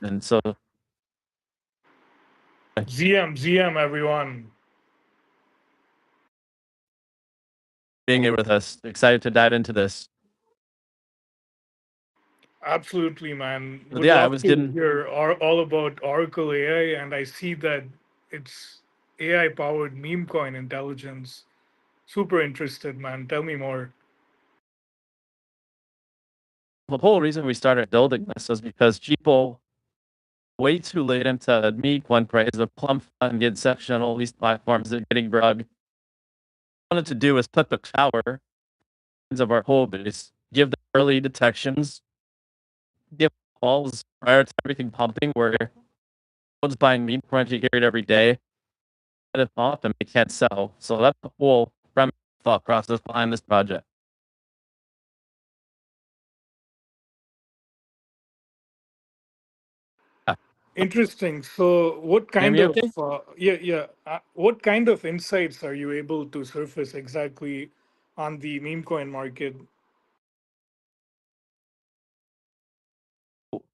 And so ZM, everyone. being here with us, excited to dive into this. Absolutely, man. But Would yeah, I love was to getting hear all about Oracle AI, and I see that it's AI powered meme coin intelligence. Super interested, man. Tell me more. the whole reason we started building this was because people way too late into me one praise of Plum Fund, the inception of all these platforms that are getting drug. Wanted to do is put the power of our whole base, give the early detections, give calls prior to everything pumping where one's buying meme coins, you hear it every day, and if off and they can't sell. So that's the whole premise thought process behind this project. Yeah. Interesting. So, what Hear kind me of okay? what kind of insights are you able to surface exactly on the meme coin market?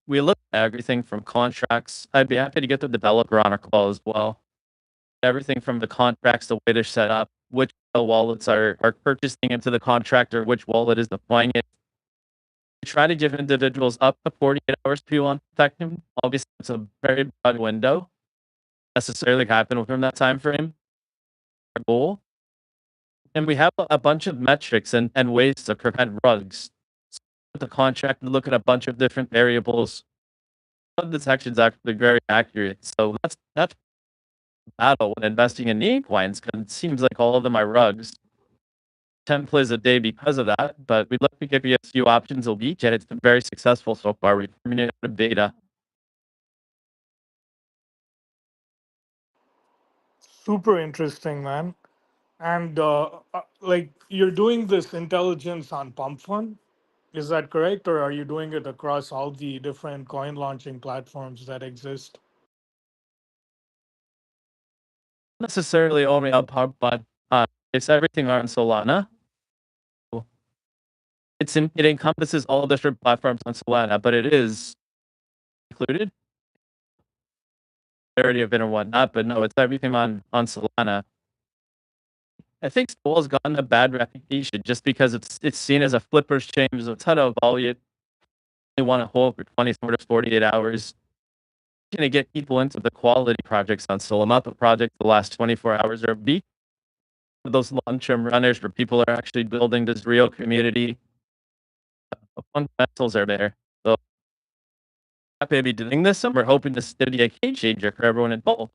We look at everything from contracts. I'd be happy to get the developer on a call as well. Everything from the contracts, the way they're set up, which wallets are purchasing into the contract or which wallet is deploying it. We try to give individuals up to 48 hours to want protection. Obviously, it's a very broad window. Necessarily happen within that time frame. Our goal. And we have a bunch of metrics and ways to prevent rugs. So with the contract, we look at a bunch of different variables. Flood detection is actually very accurate. So that's battle when investing in meme coins because it seems like all of them are rugs. 10 plays a day because of that, but we'd love to give you a few options a week, and it's been very successful so far. We've terminated the beta. Super interesting, man. And like you're doing this intelligence on Pump Fund, is that correct, or are you doing it across all the different coin launching platforms that exist? Not necessarily only on pump, but it's everything on Solana. It encompasses all different platforms on Solana, but it is included already of it and whatnot. But no, it's everything on Solana. I think Sol has gotten a bad reputation just because it's seen as a flipper's chain. There's a ton of volume. They want to hold for 20 sort of 48 hours. Gonna get people into the quality projects on Sol, not the project the last 24 hours or a week. Those long-term runners where people are actually building this real community. The fundamentals are there. So happy to be doing this, and we're hoping this to be a game changer for everyone involved.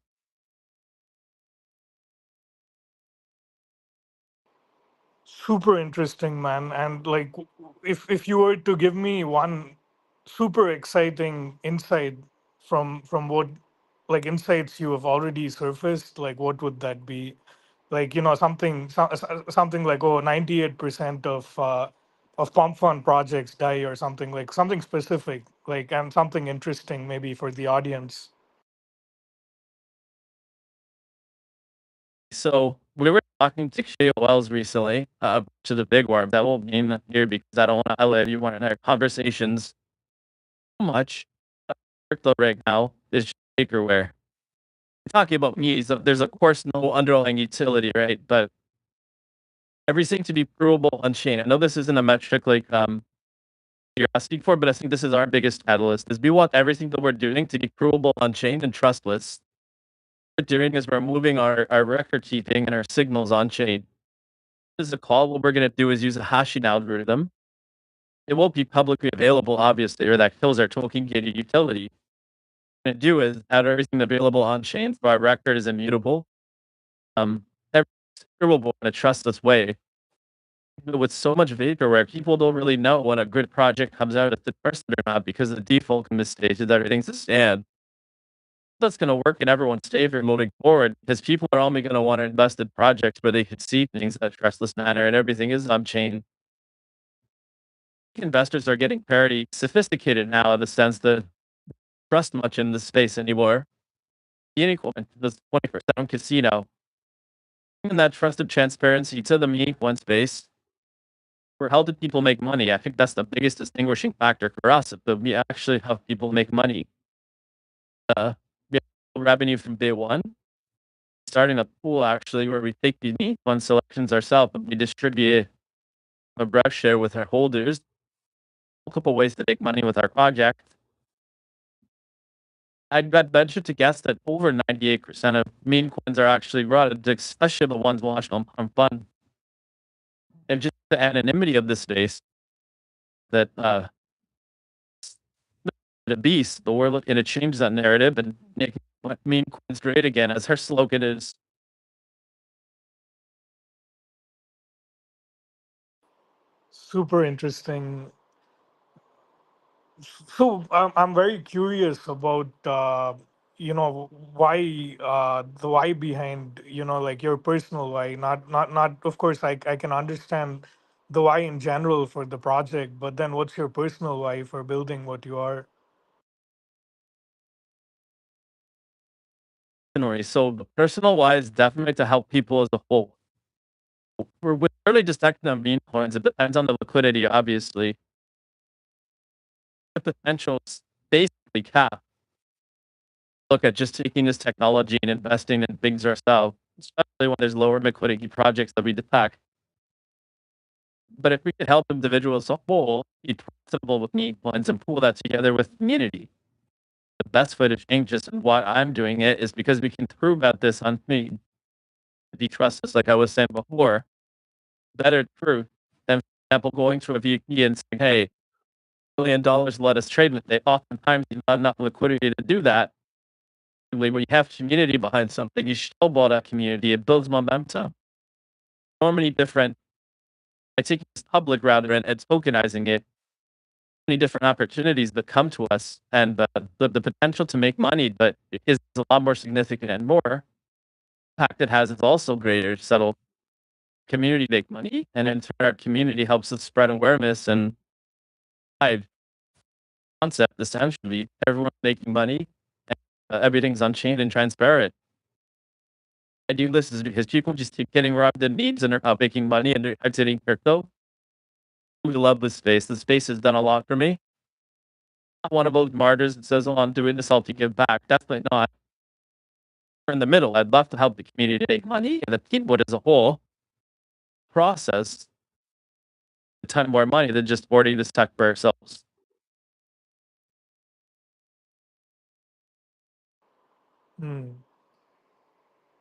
Super interesting, man. And like, if you were to give me one super exciting insight from what like insights you have already surfaced, like what would that be? Like something like, oh, 98% of pump fund projects die, or something, like something specific, like, and something interesting maybe for the audience. So we were talking to KOLs recently, to the big worm. That won't mean here because I don't want to highlight you want in our conversations so much. Crypto right now is shakerware. Talking about me, so there's of course no underlying utility, right? But everything to be provable on chain. I know this isn't a metric like you're asking for, but I think this is our biggest catalyst. Is we want everything that we're doing to be provable on chain and trustless. What we're doing is we're moving our record keeping and our signals on chain. This is a call. What we're going to do is use a hashing algorithm. It won't be publicly available, obviously, or that kills our token gated utility. What we're going to do is add everything available on chain so our record is immutable. Everything's provable in a trustless way. With so much vaporware, people don't really know when a good project comes out if it's trusted or not because the default commit stage is everything's a stand. That's going to work in everyone's favor moving forward because people are only going to want to invest in projects where they can see things in a trustless manner and everything is on chain. Investors are getting very sophisticated now in the sense that trust much in the space anymore. Unicorn, this 20% casino, and that trusted transparency to the me one space. We're helping people make money. I think that's the biggest distinguishing factor for us. That we actually help people make money. we have revenue from day one. Starting a pool actually where we take the unique fund selections ourselves and we distribute a rev share with our holders. Multiple ways to make money with our project. I'd venture to guess that over 98% of meme coins are actually rotted, especially the ones launched on fund. And just the anonymity of this space that the beast, but we're looking to change that narrative and make meme coins great again, as her slogan is. Super interesting. So I'm very curious about why the why behind like your personal why, not of course I can understand the why in general for the project, but then what's your personal why for building what you are? So the personal why is definitely to help people as a whole. We're really just acting on meme coins. It depends on the liquidity, obviously. The potential is basically capped. Look at just taking this technology and investing in things ourselves, especially when there's lower liquidity projects that we detect. But if we could help individuals as a whole be profitable with meme coins and pool that together with community, the best way to change this and why I'm doing it is because we can prove out this on me. If you trust us, like I was saying before, better proof than, for example, going to a VP and saying, hey, $1 million, let us trade with it. Oftentimes, you not enough liquidity to do that. When you have community behind something, you snowball that community. It builds momentum. So many different, by taking this public router and tokenizing it, many different opportunities that come to us, and the potential to make money, but it is a lot more significant and more impact it has is also greater. Settle community make money, and in turn, our community helps us spread awareness and I concept essentially everyone making money, and, everything's unchained and transparent. I do this is because people just keep getting robbed in needs and are not making money and they're exiting crypto. We love this space. The space has done a lot for me. Not one of those martyrs that says, "Oh, I'm doing this all to give back." Definitely not. We're in the middle. I'd love to help the community make money and the people as a whole process a ton more money than just hoarding this tech for ourselves. Hmm.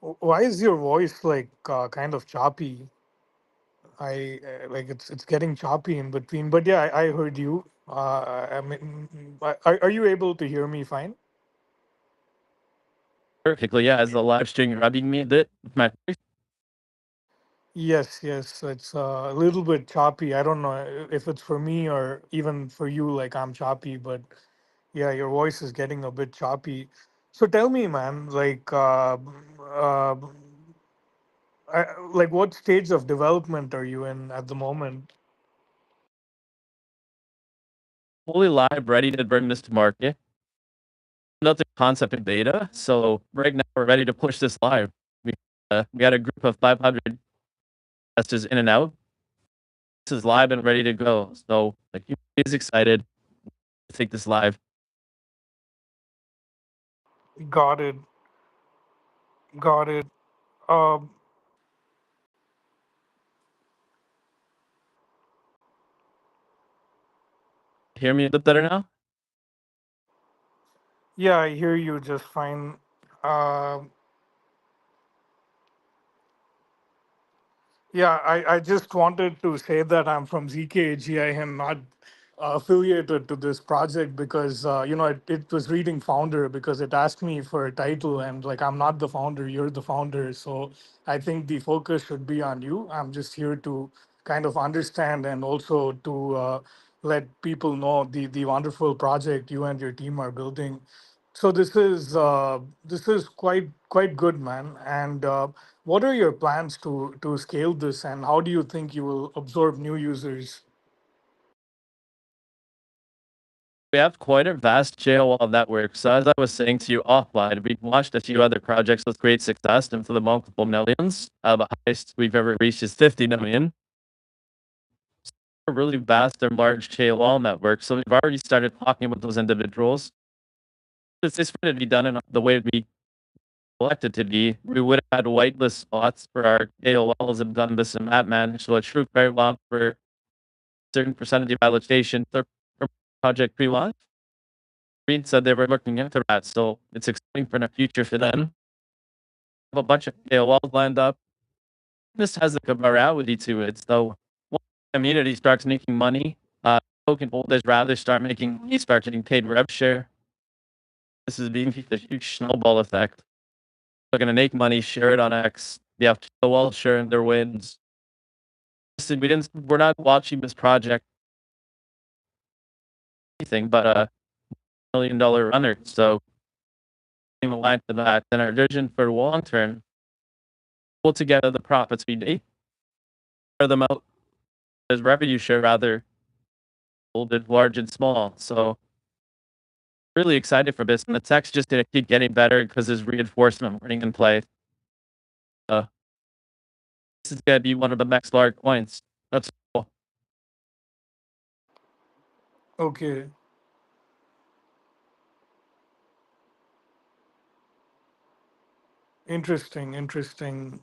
Why is your voice like kind of choppy? Like it's getting choppy in between, but yeah, I heard you. I mean, are you able to hear me fine? Perfectly, yeah. As the live stream rubbing me a bit with my voice. Yes, yes, it's a little bit choppy. I don't know if it's for me or even for you, like I'm choppy, but yeah, your voice is getting a bit choppy. So tell me, man, uh, like what stage of development are you in at the moment? Fully live, ready to bring this to market. Another concept in beta. So right now we're ready to push this live. We had a group of 500 testers in and out. This is live and ready to go. So like, is excited to take this live. Got it, got it. Um, Hear me a bit better now? yeah, I hear you just fine. Um Yeah, I just wanted to say that I'm from ZKAG. I am not affiliated to this project because, it was reading founder because it asked me for a title and like I'm not the founder, you're the founder. So I think the focus should be on you. I'm just here to kind of understand and also to let people know the wonderful project you and your team are building. So this is quite good, man. And what are your plans to scale this, and how do you think you will absorb new users? We have quite a vast JOL network. So as I was saying to you offline, we've launched a few other projects with great success and for the multiple millions. The highest we've ever reached is 50 million. A really vast and large JOL network. So we've already started talking with those individuals. It's going to be done in the way we elected to be. We would have had whitelist spots for our AOLs have done this and that managed. So it's true very well for certain percentage of allocation for project pre-launch. Green said they were looking into that, so it's exciting for the future for them. Have a bunch of AOLs lined up. This has like a morality to it. So when the community starts making money, token holders rather start making money, start getting paid rev share. This is being a huge snowball effect. They're gonna make money, share it on X. You have to well sharing their wins. Listen, we're not watching this project anything but a $1 million runner. So in line to that, then our vision for the long term, pull together the profits we make, share them out as revenue share rather folded large and small. So really excited for this. And the tech's just gonna keep getting better because there's reinforcement learning in play. Uh, this is gonna be one of the next large points. That's cool. Okay. Interesting, interesting.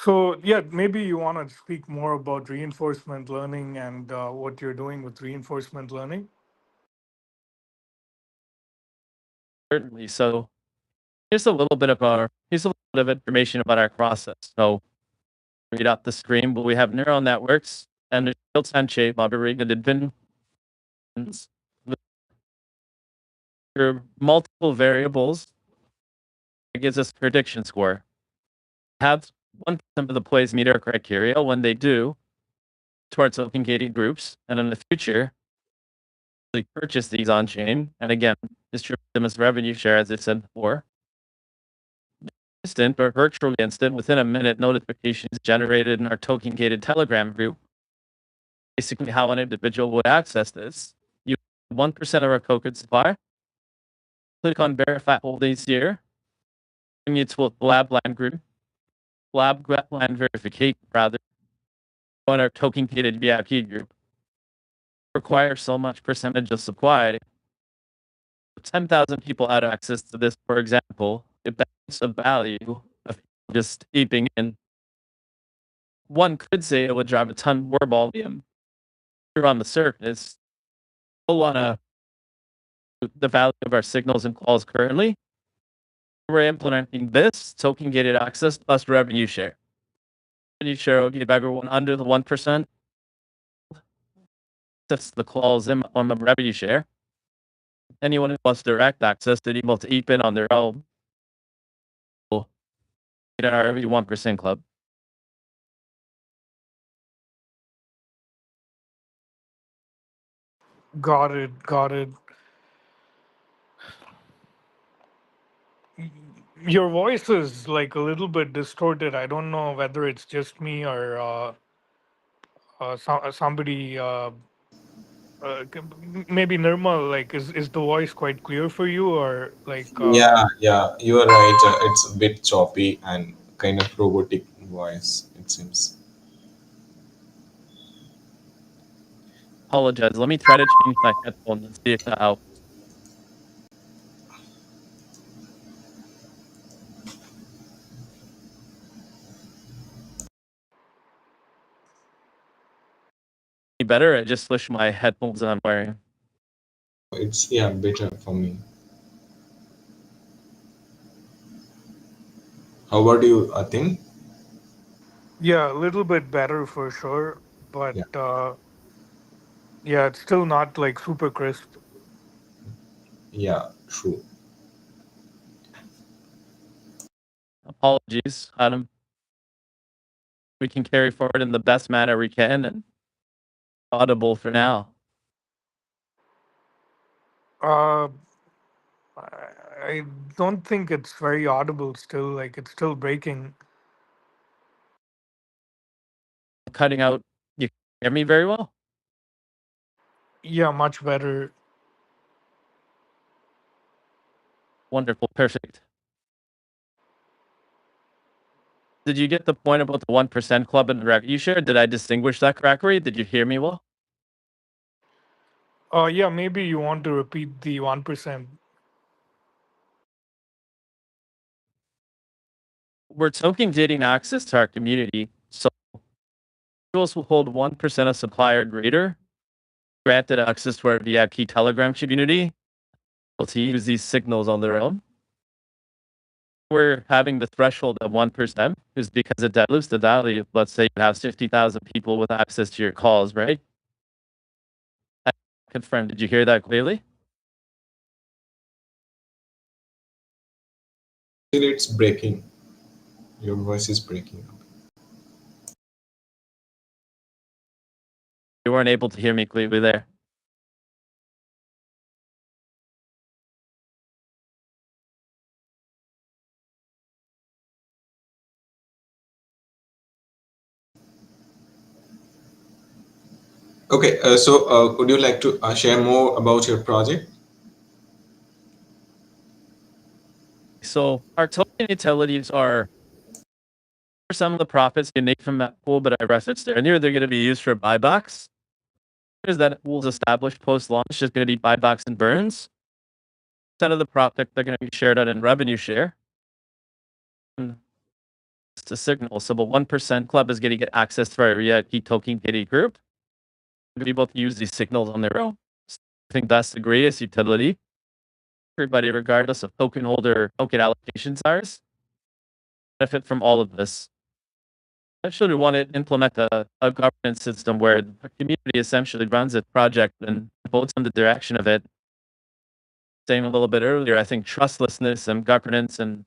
So, yeah, maybe you want to speak more about reinforcement learning and what you're doing with reinforcement learning. Certainly. So here's a little bit of information about our process. So read off the screen, but we have neural networks and there's built on shape operated advanced for multiple variables. It gives us prediction score. Have 1% of the plays meet our criteria. When they do, towards gated groups, and in the future, we purchase these on chain, and again, distribute them as revenue share, as I said before. Instant or virtually instant, within a minute, notifications generated in our token gated Telegram group. Basically, how an individual would access this. You 1% of our token supply. Click on verify holdings here. Bring you to a Blabland group. Blabland verification, rather, on our token gated VIP group. Require so much percentage of supply. 10,000 people had access to this, for example, if that's a value of just keeping in, one could say it would drive a ton more volume. Here on the surface, we'll want to the value of our signals and calls currently. We're implementing this token gated access plus revenue share. Revenue share will give everyone under the 1%. That's the clause in on the revenue share. Anyone who wants direct access to be able to eat in on their own will get our every 1% club. Got it, got it. Your voice is like a little bit distorted. I don't know whether it's just me or somebody. Maybe Nirmal, like, is the voice quite clear for you, or like? Yeah, yeah, you are right. It's a bit choppy and kind of robotic voice, it seems. Apologize. Let me try to change my headphones and see if that helps. Any better? I just switched my headphones that I'm wearing. It's, yeah, better for me. How about you, Atin? Yeah, a little bit better for sure, but Yeah, yeah, it's still not like super crisp. yeah, true. Apologies, Adam. We can carry forward in the best manner we can and audible for now. Uh, I don't think it's very audible still. Like it's still breaking. Cutting out, you can hear me very well. Yeah, much better. Wonderful, perfect. Did you get the point about the 1% club and the revenue share? Did I distinguish that correctly? Did you hear me well? Yeah, maybe you want to repeat the 1%. we're token gating access to our community. So individuals will hold 1% of supply or greater granted access to our VIP Telegram community to use these signals on their own. We're having the threshold of 1% is because it dilutes the value. Let's say you have 50,000 people with access to your calls, right? I confirm. Did you hear that clearly? Still, it's breaking. Your voice is breaking up. You weren't able to hear me clearly there. Okay, would you like to share more about your project? So our token utilities are some of the profits you make from that pool, but I referenced earlier, they're going to be used for buybacks. Is that pool's established post-launch is going to be buybacks and burns. Percent of the profit they're going to be shared out in revenue share. It's a signal. So the 1% club is going to get access to our VIP token kitty group. Be able to use these signals on their own. So I think that's the greatest utility. Everybody, regardless of token holder, token allocation size, benefit from all of this. I actually want to implement a governance system where the community essentially runs a project and votes on the direction of it. Saying a little bit earlier, I think trustlessness and governance and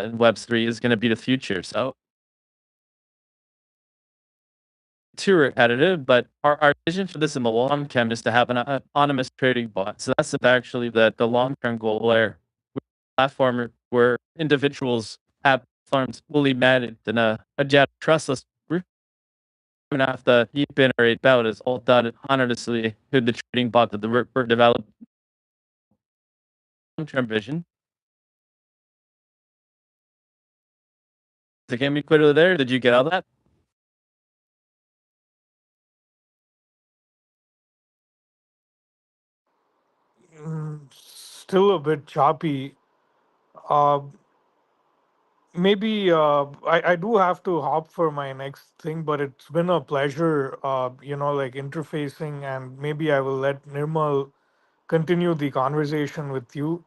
Web3 is going to be the future. So too repetitive, but our vision for this in the long term is to have an autonomous trading bot. So that's actually the long-term goal where platform where individuals have farms fully managed in a trustless group. And after the generate bout is all done anonymously through the trading bot that the work developed long-term vision. So can we quickly there? Did you get all that? Still a bit choppy. Uh, Maybe I do have to hop for my next thing, but it's been a pleasure, like interfacing, and maybe I will let Nirmal continue the conversation with you.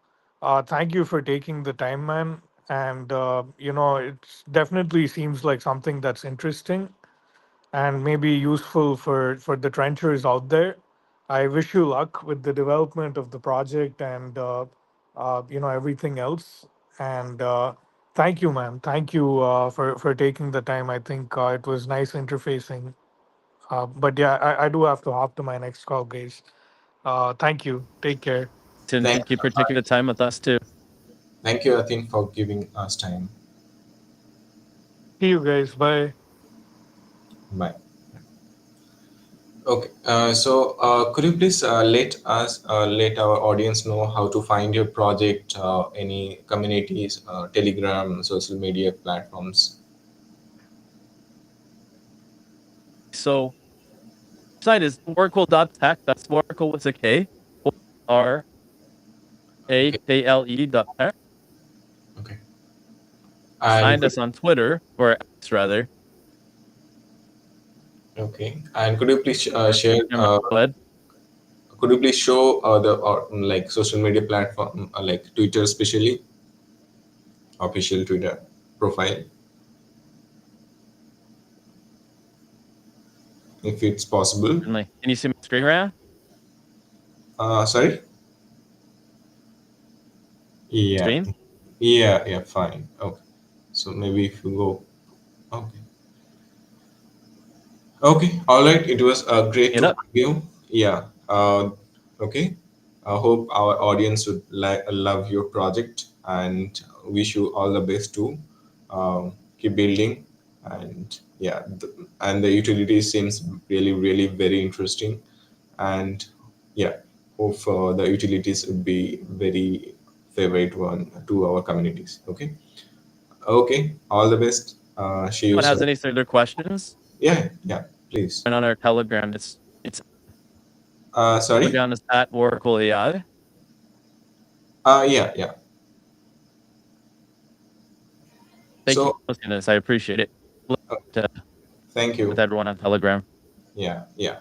Thank you for taking the time, man. And, it definitely seems like something that's interesting and maybe useful for the trenchers out there. I wish you luck with the development of the project and everything else. And thank you, man. Thank you for taking the time. I think it was nice interfacing. But yeah, I do have to hop to my next call, guys. Thank you. Take care. And Thank, thank you for taking the time with us too. thank you, Atin, for giving us time. See you guys. Bye. Bye. Okay, could you please let our audience know how to find your project, any communities, Telegram, social media platforms? So site is oracle.tech. That's Oracle with a K. Okay, RAKLE.tech. okay. And Find us on Twitter or X rather. okay, and could you please share? Go ahead. Could you please show the like social media platform, like Twitter, especially official Twitter profile, if it's possible? Certainly. Can you see my screen right now? Sorry. Yeah, Screen? yeah, fine. Okay, so maybe if you go, okay. Okay, all right. It was great It to up. have you. Yeah. Okay. I hope our audience would love your project and wish you all the best too. Keep building, and yeah, and the utility seems really very interesting, and yeah, hope the utilities would be very favorite one to our communities. Okay. Okay. All the best. See you Anyone has soon. any further questions? Yeah. Please. And on our Telegram, it's Sorry. Telegram is at Oracle AI. Yeah. Thank you So, for hosting this. I appreciate it. uh, To, thank with you. everyone on Telegram. Yeah, yeah.